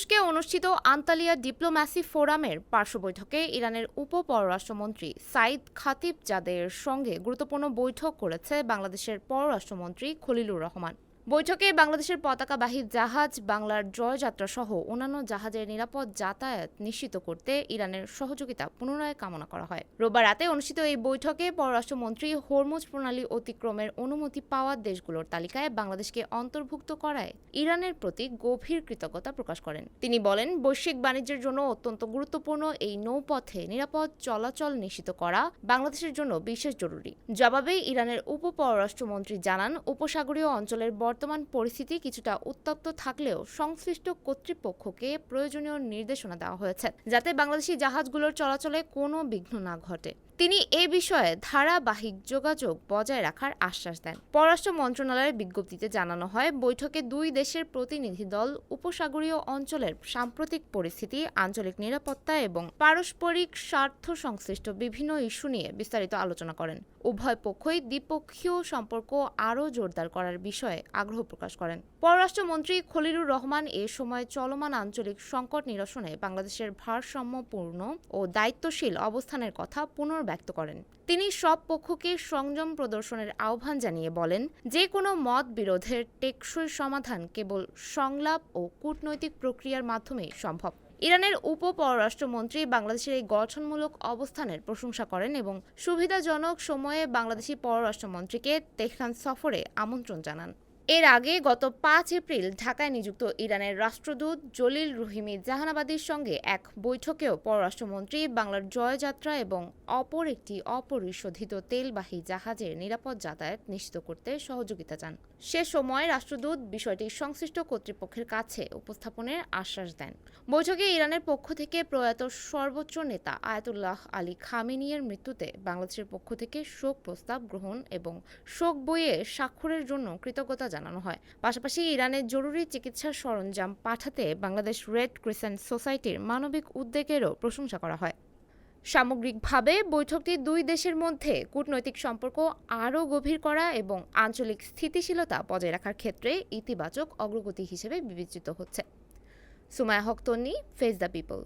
তুরস্কে অনুষ্ঠিত Antalya diplomacy ফোরামের পার্শ্ব বৈঠকে ইরানের উপপররাষ্ট্রমন্ত্রী সাইদ খাতিবজাদের সঙ্গে গুরুত্বপূর্ণ বৈঠক করেছে বাংলাদেশের পররাষ্ট্রমন্ত্রী খলিলুর রহমান। বৈঠকে বাংলাদেশের পতাকাবাহী জাহাজ বাংলার জয়যাত্রা সহ অন্যান্য জাহাজের নিরাপদ যাতায়াত নিশ্চিত করতে ইরানের সহযোগিতা পুনরায় কামনা করা হয়। রোববার রাতে অনুষ্ঠিত এই বৈঠকে পররাষ্ট্রমন্ত্রী হরমুজ প্রণালী অতিক্রমের অনুমতি পাওয়া দেশগুলোর তালিকায় বাংলাদেশকে অন্তর্ভুক্ত করায় ইরানের প্রতি গভীর কৃতজ্ঞতা প্রকাশ করেন। তিনি বলেন, বৈশ্বিক বাণিজ্যের জন্য অত্যন্ত গুরুত্বপূর্ণ এই নৌপথে নিরাপদ চলাচল নিশ্চিত করা বাংলাদেশের জন্য বিশেষ জরুরি। জবাবে ইরানের উপপররাষ্ট্রমন্ত্রী জানান, উপসাগরীয় অঞ্চলের বর্তমান পরিস্থিতি কিছুটা উত্তপ্ত থাকলেও সংশ্লিষ্ট কর্তৃপক্ষকে প্রয়োজনীয় নির্দেশনা দেওয়া হয়েছে যাতে বাংলাদেশি জাহাজগুলোর চলাচলে কোনো বিঘ্ন না ঘটে। তিনি এ বিষয়ে ধারাবাহিক যোগাযোগ বজায় রাখার আশ্বাস দেন। পররাষ্ট্র মন্ত্রণালয়ের বিজ্ঞপ্তিতে জানানো হয়, বৈঠকে দুই দেশের প্রতিনিধি দল উপসাগরীয় অঞ্চলের সাম্প্রতিক পরিস্থিতি, আঞ্চলিক নিরাপত্তা এবং পারস্পরিক স্বার্থ সংশ্লিষ্ট বিভিন্ন ইস্যু নিয়ে বিস্তারিত আলোচনা করেন। উভয় পক্ষই দ্বিপক্ষীয় সম্পর্ক আরও জোরদার করার বিষয়ে আগ্রহ প্রকাশ করেন। পররাষ্ট্রমন্ত্রী খলিলুর রহমান এ সময় চলমান আঞ্চলিক সংকট নিরসনে বাংলাদেশের ভারসাম্যপূর্ণ ও দায়িত্বশীল অবস্থানের কথা পুনর্ব্যক্ত করেন। তিনি সব পক্ষকে সংযম প্রদর্শনের আহ্বান জানিয়ে বলেন, যে কোনো মত বিরোধের টেকসই সমাধান কেবল সংলাপ ও কূটনৈতিক প্রক্রিয়ার মাধ্যমেই সম্ভব। ইরানের উপপররাষ্ট্রমন্ত্রী বাংলাদেশের এই গঠনমূলক অবস্থানের প্রশংসা করেন এবং সুবিধাজনক সময়ে বাংলাদেশি পররাষ্ট্রমন্ত্রীকে তেহরান সফরে আমন্ত্রণ জানান। এর আগে গত ৫ এপ্রিল ঢাকায় নিযুক্ত ইরানের রাষ্ট্রদূত জলিল রহিমি জাহানাবাদীর সঙ্গে এক বৈঠকেও পররাষ্ট্রমন্ত্রী বাংলার জয়যাত্রা এবং অপর একটি অপরিশোধিত তেলবাহী জাহাজের নিরাপদ যাতায়াত নিশ্চিত করতে সহযোগিতা চান। সে সময় রাষ্ট্রদূত বিষয়টি সংশ্লিষ্ট কর্তৃপক্ষের কাছে উপস্থাপনের আশ্বাস দেন। বৈঠকে ইরানের পক্ষ থেকে প্রয়াত সর্বোচ্চ নেতা আয়াতুল্লাহ আলী খামেনির মৃত্যুতে বাংলাদেশের পক্ষ থেকে শোক প্রস্তাব গ্রহণ এবং শোক বইয়ে স্বাক্ষরের জন্য কৃতজ্ঞতা জানানো হয়। পাশাপাশি ইরানের জরুরি চিকিৎসার সরঞ্জাম পাঠাতে বাংলাদেশ রেড ক্রিসেন্ট সোসাইটির মানবিক উদ্যোগেরও প্রশংসা করা হয়। সামগ্রিকভাবে বৈঠকটি দুই দেশের মধ্যে কূটনৈতিক সম্পর্ক আরও গভীর করা এবং আঞ্চলিক স্থিতিশীলতা বজায় রাখার ক্ষেত্রে ইতিবাচক অগ্রগতি হিসেবে বিবেচিত হচ্ছে। সুমায়া হক তন্নি, ফেস দ্য পিপল।